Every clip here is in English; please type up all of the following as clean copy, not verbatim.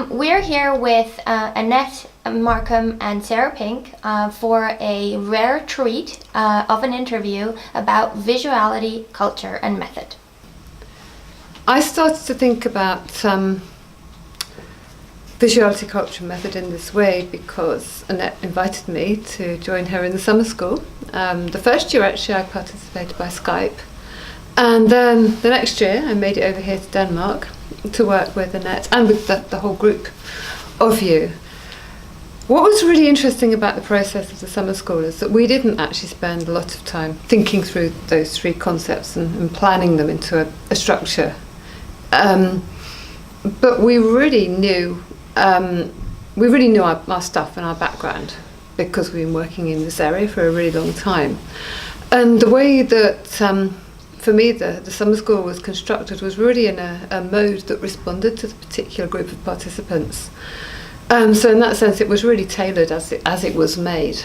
We're here with Annette, Markham, and Sarah Pink for a rare treat of an interview about visuality, culture, and method. I started to think about visuality, culture, and method in this way because Annette invited me to join her in the summer school. The first year, actually, I participated by Skype. And then the next year, I made it over here to Denmark to work with Annette and with the whole group of you. What was really interesting about the process of the summer school is that we didn't actually spend a lot of time thinking through those three concepts and planning them into a structure. But we really knew our stuff and our background because we've been working in this area for a really long time. And the way that for me, the summer school was constructed was really in a mode that responded to the particular group of participants. So in that sense, it was really tailored as it was made,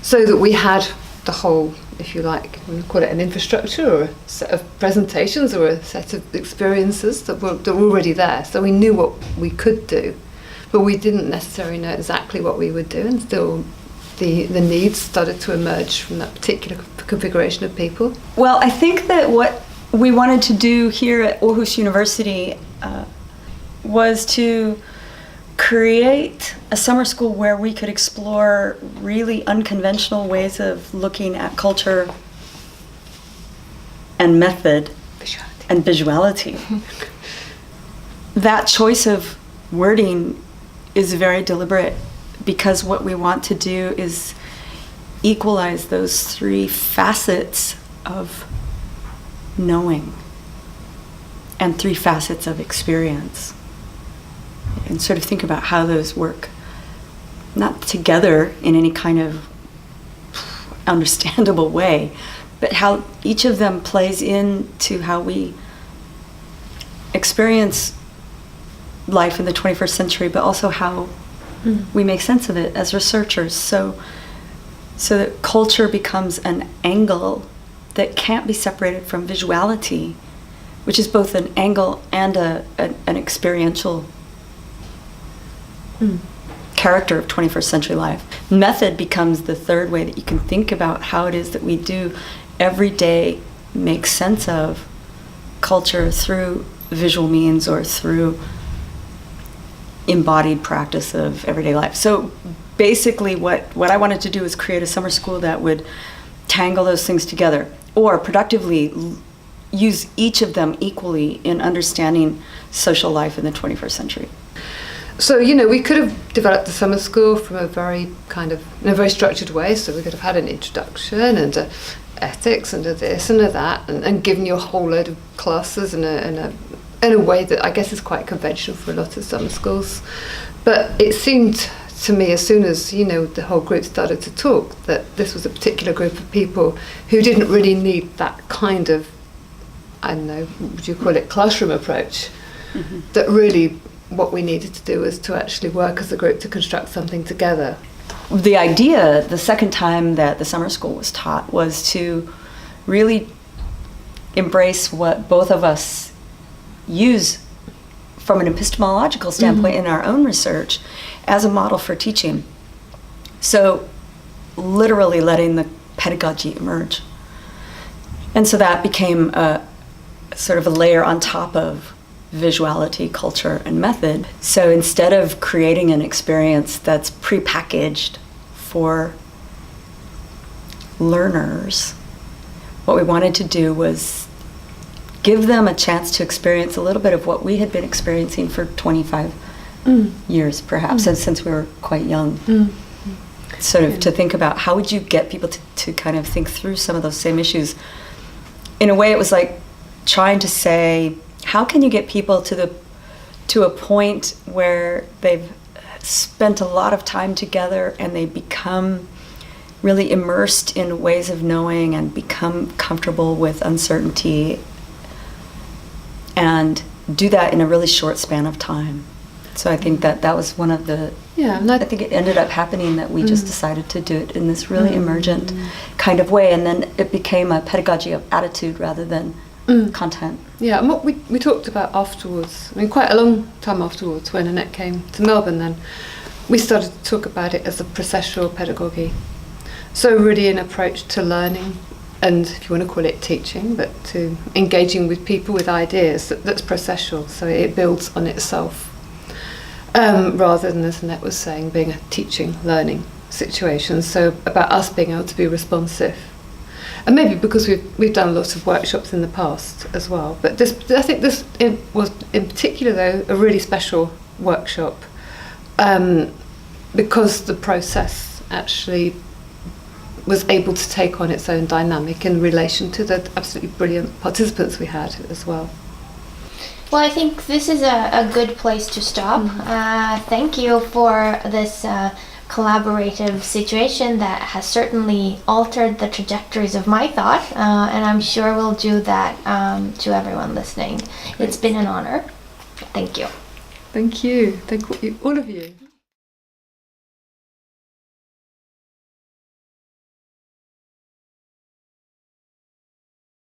so that we had the whole, if you like, we call it an infrastructure or a set of presentations or a set of experiences that were already there. So we knew what we could do, but we didn't necessarily know exactly what we would do, and still the needs started to emerge from that particular configuration of people. Well, I think that what we wanted to do here at Aarhus University was to create a summer school where we could explore really unconventional ways of looking at culture and method and visuality. That choice of wording is very deliberate, because what we want to do is equalize those three facets of knowing and three facets of experience, and sort of think about how those work, not together in any kind of understandable way, but how each of them plays into how we experience life in the 21st century, but also how we make sense of it as researchers. So that culture becomes an angle that can't be separated from visuality, which is both an angle and an experiential character of 21st century life. Method becomes the third way that you can think about how it is that we do every day make sense of culture through visual means or through embodied practice of everyday life. So basically what I wanted to do is create a summer school that would tangle those things together, or productively use each of them equally in understanding social life in the 21st century. So, we could have developed the summer school from in a very structured way. So we could have had an introduction and ethics and this and that, and given you a whole load of classes in a way that I guess is quite conventional for a lot of summer schools. But it seemed to me, as soon as the whole group started to talk, that this was a particular group of people who didn't really need that kind of, I don't know, would you call it classroom approach? Mm-hmm. That really what we needed to do was to actually work as a group to construct something together. The idea, the second time that the summer school was taught, was to really embrace what both of us use from an epistemological standpoint in our own research as a model for teaching. So literally letting the pedagogy emerge. And so that became a sort of a layer on top of visuality, culture, and method. So instead of creating an experience that's prepackaged for learners, what we wanted to do was give them a chance to experience a little bit of what we had been experiencing for 25 years, perhaps, since we were quite young. Sort of to think about how would you get people to kind of think through some of those same issues. In a way, it was like trying to say, how can you get people to a point where they've spent a lot of time together and they become really immersed in ways of knowing and become comfortable with uncertainty, and do that in a really short span of time. So I think that was one of the, I think it ended up happening that we just decided to do it in this really emergent kind of way, and then it became a pedagogy of attitude rather than content. Yeah, and what we talked about afterwards, I mean, quite a long time afterwards, when Annette came to Melbourne, then we started to talk about it as a processual pedagogy. So really an approach to learning, and if you want to call it teaching, but to engaging with people with ideas that's processual, so it builds on itself, rather than, as Annette was saying, being a teaching, learning situation. So about us being able to be responsive. And maybe because we've done lots of workshops in the past as well. But I think this was in particular, though, a really special workshop, because the process actually was able to take on its own dynamic in relation to the absolutely brilliant participants we had as well. Well, I think this is a good place to stop. Thank you for this collaborative situation that has certainly altered the trajectories of my thought, and I'm sure will do that to everyone listening. It's been an honor. Thank you. Thank you. Thank all of you.